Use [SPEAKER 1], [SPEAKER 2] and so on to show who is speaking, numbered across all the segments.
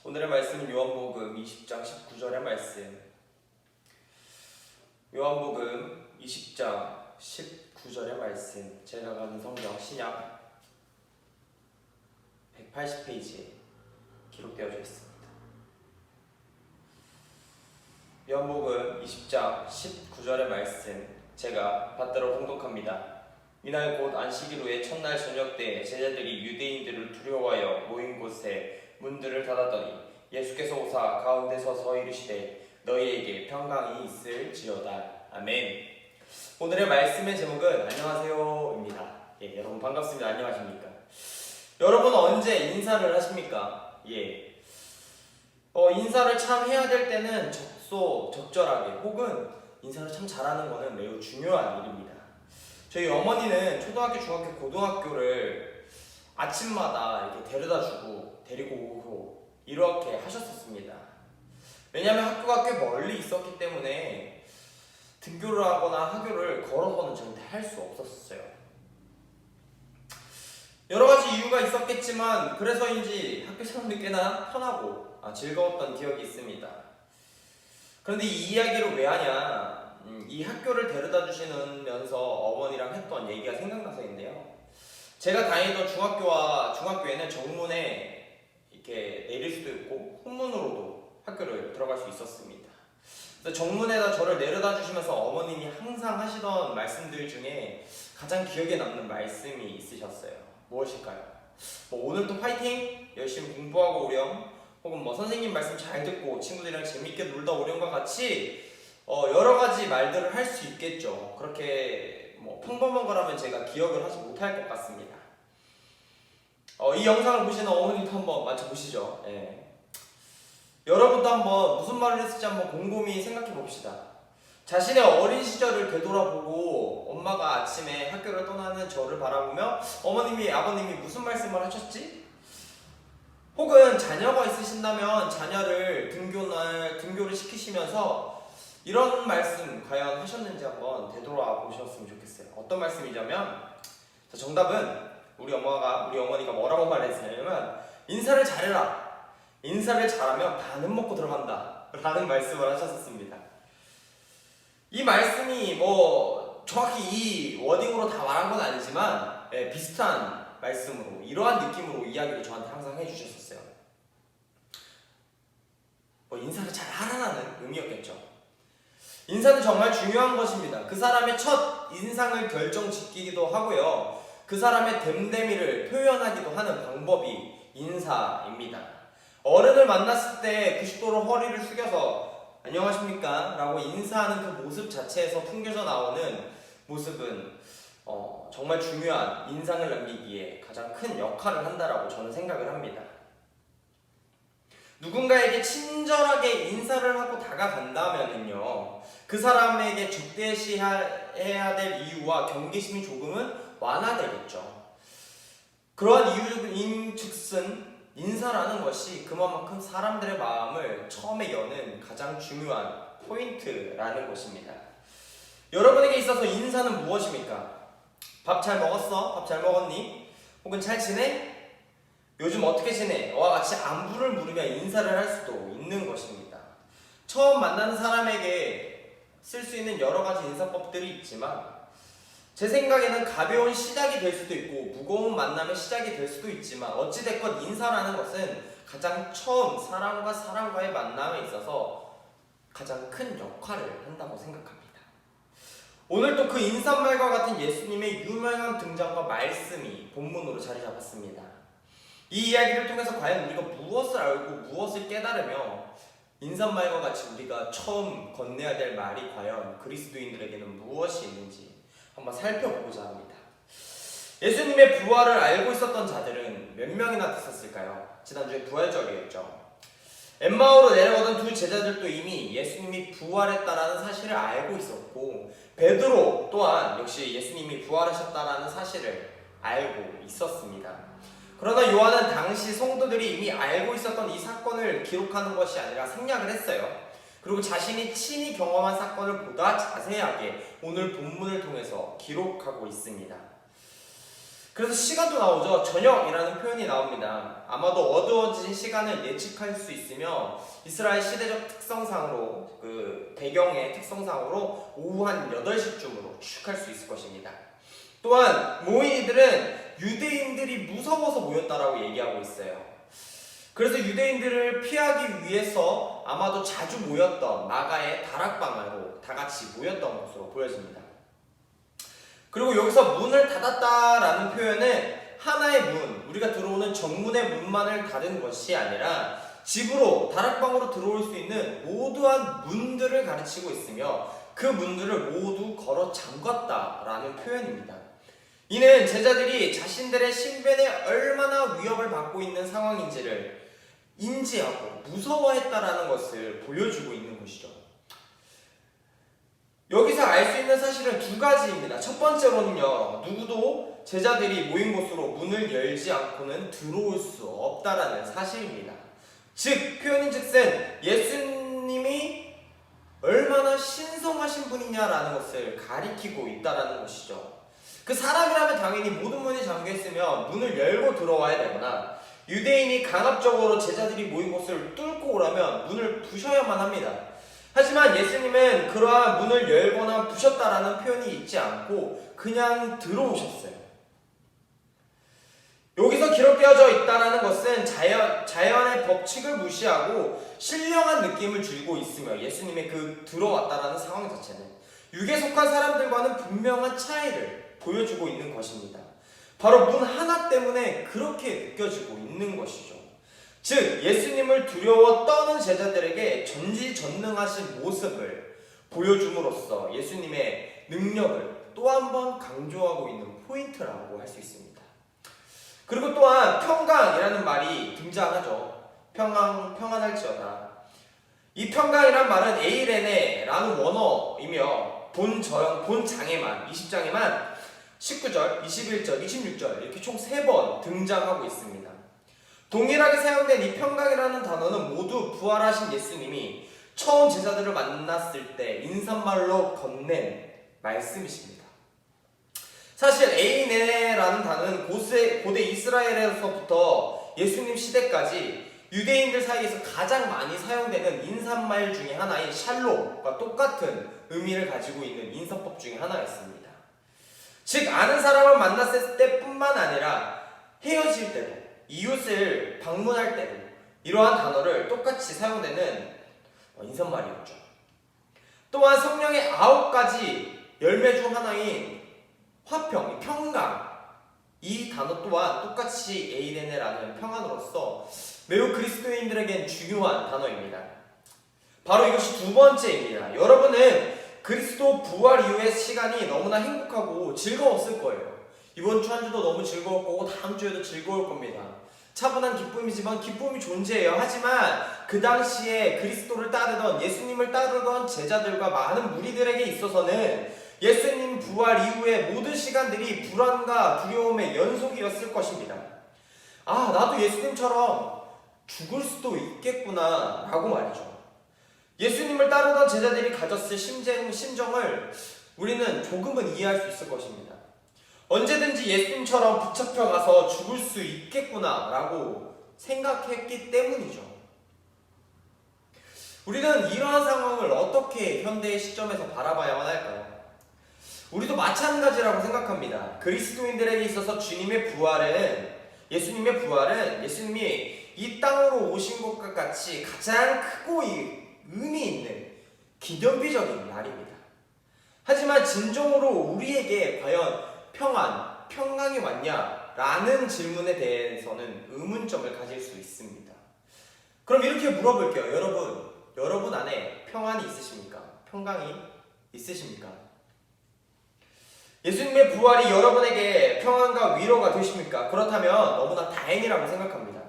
[SPEAKER 1] 오늘의 말씀은 요한복음 20장 19절의 말씀. 요한복음 20장 19절의 말씀. 제가 가는 성경 신약 180페이지에 기록되어 있습니다. 요한복음 20장 19절의 말씀 제가 받들어 봉독합니다. 이날 곧 안식일후의 첫날 저녁 때 제자들이 유대인들을 두려워하여 모인 곳에 문들을 닫았더니 예수께서 오사 가운데 서서 이르시되 너희에게 평강이 있을지어다. 아멘. 오늘의 말씀의 제목은 안녕하세요입니다. 여러분 반갑습니다. 안녕하십니까? 여러분 언제 인사를 하십니까? 인사를 참 해야 될 때는 적절하게 혹은 인사를 참 잘하는 것은 매우 중요한 일입니다. 저희 어머니는 초등학교, 중학교, 고등학교를 아침마다 이렇게 데려다주고 데리고 오고 이렇게 하셨었습니다. 왜냐하면 학교가 꽤 멀리 있었기 때문에 등교를 하거나 학교를 걸어서는 절대 할 수 없었어요. 여러 가지 이유가 있었겠지만 그래서인지 학교 생활이 꽤나 편하고 즐거웠던 기억이 있습니다. 그런데 이 이야기를 왜 하냐? 이 학교를 데려다 주시면서 어머니랑 했던 얘기가 생각나서인데요. 제가 다니던 중학교에는 정문에 이렇게 내릴 수도 있고 혼문으로도 학교를 들어갈 수 있었습니다. 그래서 정문에다 저를 내려다 주시면서 어머님이 항상 하시던 말씀들 중에 가장 기억에 남는 말씀이 있으셨어요. 무엇일까요? 오늘도 화이팅! 열심히 공부하고 오렴. 혹은 선생님 말씀 잘 듣고 친구들이랑 재밌게 놀다 오렴과 같이 여러 가지 말들을 할 수 있겠죠. 그렇게 평범한 거라면 제가 기억을 하지 못할 것 같습니다. 이 영상을 보시는 어머님도 한번 맞춰보시죠. 여러분도 한번 무슨 말을 했을지 한번 곰곰이 생각해 봅시다. 자신의 어린 시절을 되돌아보고 엄마가 아침에 학교를 떠나는 저를 바라보며 아버님이 무슨 말씀을 하셨지? 혹은 자녀가 있으신다면 자녀를 등교를 시키시면서 이런 말씀 과연 하셨는지 한번 되돌아보셨으면 좋겠어요. 어떤 말씀이냐면 정답은 우리 어머니가 뭐라고 말했냐면 인사를 잘해라. 인사를 잘하면 반은 먹고 들어간다 라는 말씀을 하셨었습니다. 이 말씀이 정확히 이 워딩으로 다 말한 건 아니지만 비슷한 말씀으로 이러한 느낌으로 이야기를 저한테 항상 해주셨었어요. 인사를 잘 하라는 의미였겠죠. 인사는 정말 중요한 것입니다. 그 사람의 첫 인상을 결정짓기도 하고요. 그 사람의 됨됨이를 표현하기도 하는 방법이 인사입니다. 어른을 만났을 때 90도로 허리를 숙여서 안녕하십니까? 라고 인사하는 그 모습 자체에서 풍겨져 나오는 모습은 정말 중요한 인상을 남기기에 가장 큰 역할을 한다라고 저는 생각을 합니다. 누군가에게 친절하게 인사를 하고 다가간다면은요, 그 사람에게 적대시해야 될 이유와 경계심이 조금은 완화되겠죠. 그러한 이유인즉슨 인사라는 것이 그만큼 사람들의 마음을 처음에 여는 가장 중요한 포인트라는 것입니다. 여러분에게 있어서 인사는 무엇입니까? 밥 잘 먹었어? 밥 잘 먹었니? 혹은 잘 지내? 요즘 어떻게 지내? 와 같이 안부를 물으며 인사를 할 수도 있는 것입니다. 처음 만나는 사람에게 쓸 수 있는 여러 가지 인사법들이 있지만 제 생각에는 가벼운 시작이 될 수도 있고 무거운 만남의 시작이 될 수도 있지만 어찌됐건 인사라는 것은 가장 처음 사람과 사람과의 만남에 있어서 가장 큰 역할을 한다고 생각합니다. 오늘도 그 인사말과 같은 예수님의 유명한 등장과 말씀이 본문으로 자리 잡았습니다. 이 이야기를 통해서 과연 우리가 무엇을 알고 무엇을 깨달으며 인사말과 같이 우리가 처음 건네야 될 말이 과연 그리스도인들에게는 무엇이 있는지 한번 살펴보고자 합니다. 예수님의 부활을 알고 있었던 자들은 몇 명이나 됐었을까요? 지난주에 부활절이었죠. 엠마오로 내려가던 두 제자들도 이미 예수님이 부활했다라는 사실을 알고 있었고 베드로 또한 역시 예수님이 부활하셨다라는 사실을 알고 있었습니다. 그러나 요한은 당시 성도들이 이미 알고 있었던 이 사건을 기록하는 것이 아니라 생략을 했어요. 그리고 자신이 친히 경험한 사건을 보다 자세하게 오늘 본문을 통해서 기록하고 있습니다. 그래서 시간도 나오죠. 저녁이라는 표현이 나옵니다. 아마도 어두워진 시간을 예측할 수 있으며 이스라엘 시대적 특성상으로 그 배경의 특성상으로 오후 한 8시쯤으로 추측할 수 있을 것입니다. 또한 모인 이들은 유대인들이 무서워서 모였다라고 얘기하고 있어요. 그래서 유대인들을 피하기 위해서 아마도 자주 모였던 마가의 다락방으로 다 같이 모였던 것으로 보여집니다. 그리고 여기서 문을 닫았다라는 표현은 하나의 문, 우리가 들어오는 정문의 문만을 닫은 것이 아니라 집으로, 다락방으로 들어올 수 있는 모두한 문들을 가르치고 있으며 그 문들을 모두 걸어 잠갔다라는 표현입니다. 이는 제자들이 자신들의 신변에 얼마나 위협을 받고 있는 상황인지를 인지하고 무서워했다라는 것을 보여주고 있는 것이죠. 여기서 알 수 있는 사실은 두 가지입니다. 첫 번째로는요, 누구도 제자들이 모인 곳으로 문을 열지 않고는 들어올 수 없다라는 사실입니다. 즉, 표현인즉슨 예수님이 얼마나 신성하신 분이냐라는 것을 가리키고 있다라는 것이죠. 그 사람이라면 당연히 모든 문이 잠겨있으면 문을 열고 들어와야 되거나 유대인이 강압적으로 제자들이 모인 곳을 뚫고 오려면 문을 부셔야만 합니다. 하지만 예수님은 그러한 문을 열거나 부셨다라는 표현이 있지 않고 그냥 들어오셨어요. 여기서 기록되어져 있다는 것은 자연의 법칙을 무시하고 신령한 느낌을 주고 있으며 예수님의 그 들어왔다라는 상황 자체는 육에 속한 사람들과는 분명한 차이를 보여주고 있는 것입니다. 바로 문 하나 때문에 그렇게 느껴지고 있는 것이죠. 즉, 예수님을 두려워 떠는 제자들에게 전지전능하신 모습을 보여줌으로써 예수님의 능력을 또 한 번 강조하고 있는 포인트라고 할 수 있습니다. 그리고 또한 평강이라는 말이 등장하죠. 평안할지어다. 이 평강이란 말은 에이레네라는 원어이며 본장에만 20장에만 19절, 21절, 26절 이렇게 총 3번 등장하고 있습니다. 동일하게 사용된 이 평강이라는 단어는 모두 부활하신 예수님이 처음 제자들을 만났을 때 인사말로 건넨 말씀이십니다. 사실 에이네라는 단어는 고대 이스라엘에서부터 예수님 시대까지 유대인들 사이에서 가장 많이 사용되는 인사말 중에 하나인 샬롬과 똑같은 의미를 가지고 있는 인사법 중에 하나였습니다. 즉, 아는 사람을 만났을 때뿐만 아니라 헤어질 때도, 이웃을 방문할 때도 이러한 단어를 똑같이 사용되는 인사말이었죠. 또한 성령의 9가지 열매 중 하나인 화평, 평강, 이 단어 또한 똑같이 에이레네라는 평안으로서 매우 그리스도인들에겐 중요한 단어입니다. 바로 이것이 두 번째입니다. 여러분은 그리스도 부활 이후의 시간이 너무나 행복하고 즐거웠을 거예요. 이번 주 한 주도 너무 즐거울 거고 다음 주에도 즐거울 겁니다. 차분한 기쁨이지만 기쁨이 존재해요. 하지만 그 당시에 그리스도를 따르던, 예수님을 따르던 제자들과 많은 무리들에게 있어서는 예수님 부활 이후의 모든 시간들이 불안과 두려움의 연속이었을 것입니다. 아, 나도 예수님처럼 죽을 수도 있겠구나 라고 말이죠. 예수님을 따르던 제자들이 가졌을 심정을 우리는 조금은 이해할 수 있을 것입니다. 언제든지 예수님처럼 붙잡혀가서 죽을 수 있겠구나 라고 생각했기 때문이죠. 우리는 이러한 상황을 어떻게 현대의 시점에서 바라봐야만 할까요? 우리도 마찬가지라고 생각합니다. 그리스도인들에게 있어서 주님의 부활은, 예수님의 부활은 예수님이 이 땅으로 오신 것과 같이 가장 크고 의미 있는 기념비적인 날입니다. 하지만 진정으로 우리에게 과연 평강이 왔냐라는 질문에 대해서는 의문점을 가질 수 있습니다. 그럼 이렇게 물어볼게요. 여러분 안에 평안이 있으십니까? 평강이 있으십니까? 예수님의 부활이 여러분에게 평안과 위로가 되십니까? 그렇다면 너무나 다행이라고 생각합니다.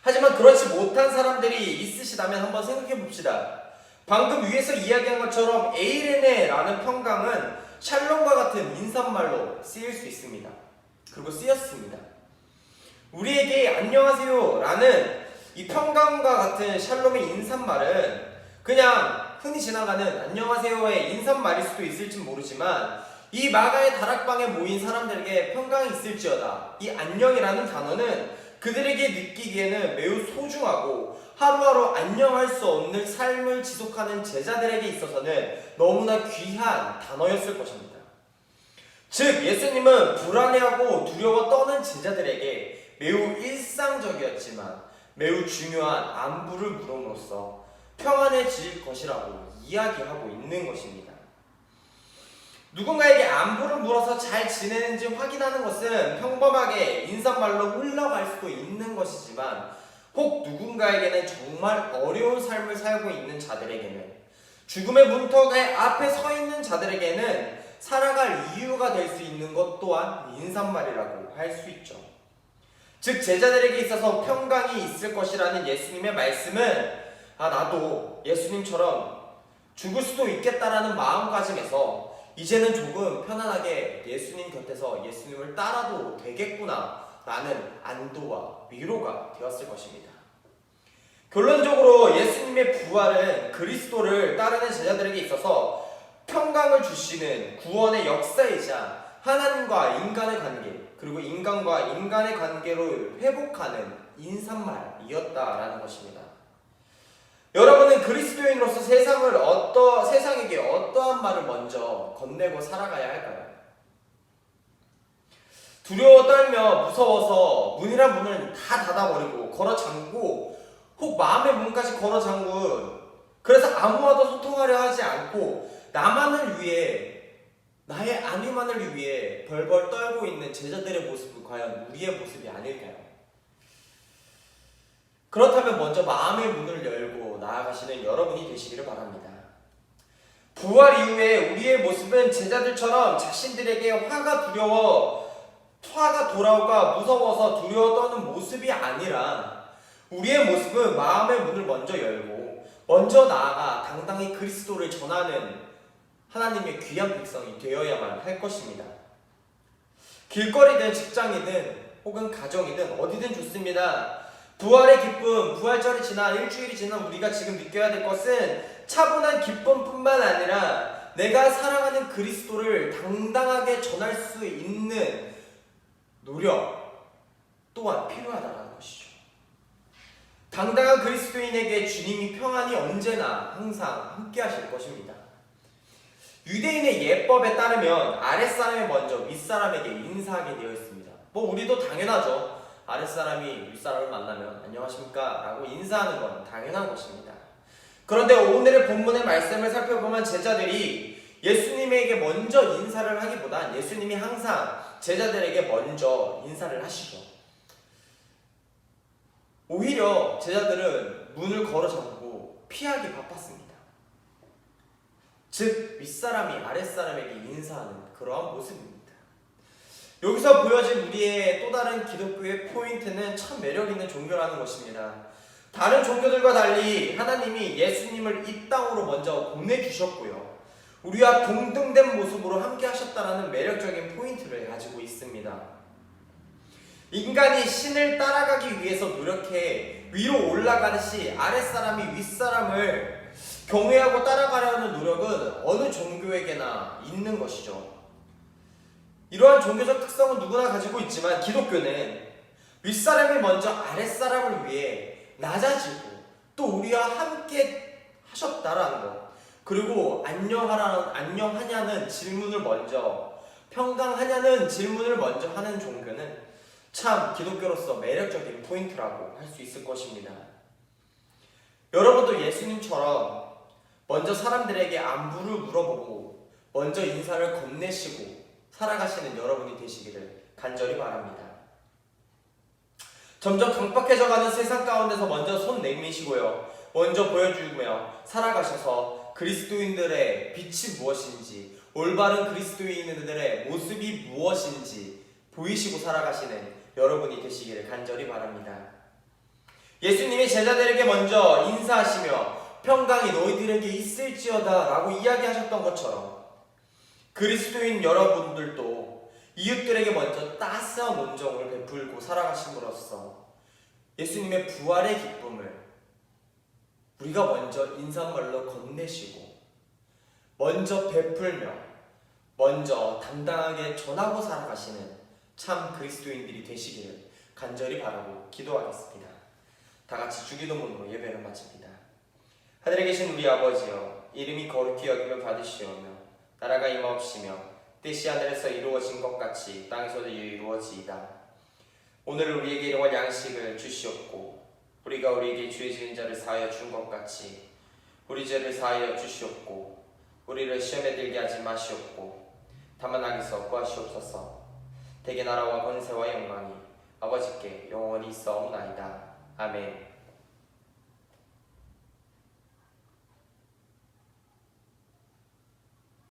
[SPEAKER 1] 하지만 그렇지 못한 사람들이 있으시다면 한번 생각해 봅시다. 방금 위에서 이야기한 것처럼 에이레네라는 평강은 샬롬과 같은 인사말로 쓰일 수 있습니다. 그리고 쓰였습니다. 우리에게 안녕하세요 라는 이 평강과 같은 샬롬의 인사말은 그냥 흔히 지나가는 안녕하세요의 인사말일 수도 있을지 모르지만 이 마가의 다락방에 모인 사람들에게 평강이 있을지어다. 이 안녕이라는 단어는 그들에게 느끼기에는 매우 소중하고 하루하루 안녕할 수 없는 삶을 지속하는 제자들에게 있어서는 너무나 귀한 단어였을 것입니다. 즉 예수님은 불안해하고 두려워 떠는 제자들에게 매우 일상적이었지만 매우 중요한 안부를 물음으로써 평안해질 것이라고 이야기하고 있는 것입니다. 누군가에게 안부를 물어서 잘 지내는지 확인하는 것은 평범하게 인사말로 흘러갈 수도 있는 것이지만 혹 누군가에게는 정말 어려운 삶을 살고 있는 자들에게는 죽음의 문턱에 앞에 서 있는 자들에게는 살아갈 이유가 될 수 있는 것 또한 인사말이라고 할 수 있죠. 즉 제자들에게 있어서 평강이 있을 것이라는 예수님의 말씀은 나도 예수님처럼 죽을 수도 있겠다라는 마음가짐에서 이제는 조금 편안하게 예수님 곁에서 예수님을 따라도 되겠구나 라는 안도와 위로가 되었을 것입니다. 결론적으로 예수님의 부활은 그리스도를 따르는 제자들에게 있어서 평강을 주시는 구원의 역사이자 하나님과 인간의 관계 그리고 인간과 인간의 관계를 회복하는 인사말이었다라는 것입니다. 여러분은 그리스도인으로서 세상에게 어떠한 말을 먼저 건네고 살아가야 할까요? 두려워 떨며 무서워서 문이란 문을 다 닫아버리고 걸어 잠그고 혹 마음의 문까지 걸어 잠근 그래서 아무와도 소통하려 하지 않고 나만을 위해 나의 안위만을 위해 벌벌 떨고 있는 제자들의 모습은 과연 우리의 모습이 아닐까요? 그렇다면 먼저 마음의 문을 열고 나아가시는 여러분이 되시기를 바랍니다. 부활 이후에 우리의 모습은 제자들처럼 자신들에게 화가 돌아올까 무서워서 두려워 떠는 모습이 아니라 우리의 모습은 마음의 문을 먼저 열고 먼저 나아가 당당히 그리스도를 전하는 하나님의 귀한 백성이 되어야만 할 것입니다. 길거리든 직장이든 혹은 가정이든 어디든 좋습니다. 부활의 기쁨, 부활절이 지나 일주일이 지난 우리가 지금 느껴야 될 것은 차분한 기쁨뿐만 아니라 내가 사랑하는 그리스도를 당당하게 전할 수 있는 노력 또한 필요하다는 것이죠. 당당한 그리스도인에게 주님이 평안히 언제나 항상 함께 하실 것입니다. 유대인의 예법에 따르면 아랫사람이 먼저 윗사람에게 인사하게 되어 있습니다. 우리도 당연하죠. 아랫사람이 윗사람을 만나면 안녕하십니까? 라고 인사하는 건 당연한 것입니다. 그런데 오늘의 본문의 말씀을 살펴보면 제자들이 예수님에게 먼저 인사를 하기보단 예수님이 항상 제자들에게 먼저 인사를 하시죠. 오히려 제자들은 문을 걸어 잠그고 피하기 바빴습니다. 즉 윗사람이 아랫사람에게 인사하는 그러한 모습입니다. 여기서 보여진 우리의 또 다른 기독교의 포인트는 참 매력있는 종교라는 것입니다. 다른 종교들과 달리 하나님이 예수님을 이 땅으로 먼저 보내주셨고요. 우리와 동등된 모습으로 함께 하셨다는 매력적인 포인트를 가지고 있습니다. 인간이 신을 따라가기 위해서 노력해 위로 올라가듯이 아랫사람이 윗사람을 경외하고 따라가려는 노력은 어느 종교에게나 있는 것이죠. 이러한 종교적 특성은 누구나 가지고 있지만 기독교는 윗사람이 먼저 아랫사람을 위해 낮아지고 또 우리와 함께 하셨다라는 것, 그리고 안녕하냐는 질문을 먼저, 평강하냐는 질문을 먼저 하는 종교는 참 기독교로서 매력적인 포인트라고 할 수 있을 것입니다. 여러분도 예수님처럼 먼저 사람들에게 안부를 물어보고 먼저 인사를 건네시고 살아가시는 여러분이 되시기를 간절히 바랍니다. 점점 강박해져가는 세상 가운데서 먼저 손 내미시고요. 먼저 보여주며 살아가셔서 그리스도인들의 빛이 무엇인지, 올바른 그리스도인들의 모습이 무엇인지 보이시고 살아가시는 여러분이 되시기를 간절히 바랍니다. 예수님이 제자들에게 먼저 인사하시며 평강이 너희들에게 있을지어다 라고 이야기하셨던 것처럼 그리스도인 여러분들도 이웃들에게 먼저 따스한 온정을 베풀고 살아가심으로써 예수님의 부활의 기쁨을 우리가 먼저 인사말로 건네시고 먼저 베풀며 먼저 당당하게 전하고 살아가시는 참 그리스도인들이 되시기를 간절히 바라고 기도하겠습니다. 다 같이 주기도문으로 예배를 마칩니다. 하늘에 계신 우리 아버지여, 이름이 거룩히 여김을 받으시오며 나라가 임하옵시며 뜻이 하늘에서 이루어진 것 같이 땅에서도 이루어지이다. 오늘 우리에게 일용할 양식을 주시옵고 우리가 우리에게 죄 지은 자를 사하여 준 것 같이 우리 죄를 사하여 주시옵고 우리를 시험에 들게 하지 마시옵고 다만 악에서 구하시옵소서. 대개 나라와 권세와 영광이 아버지께 영원히 있사옵나이다. 아멘.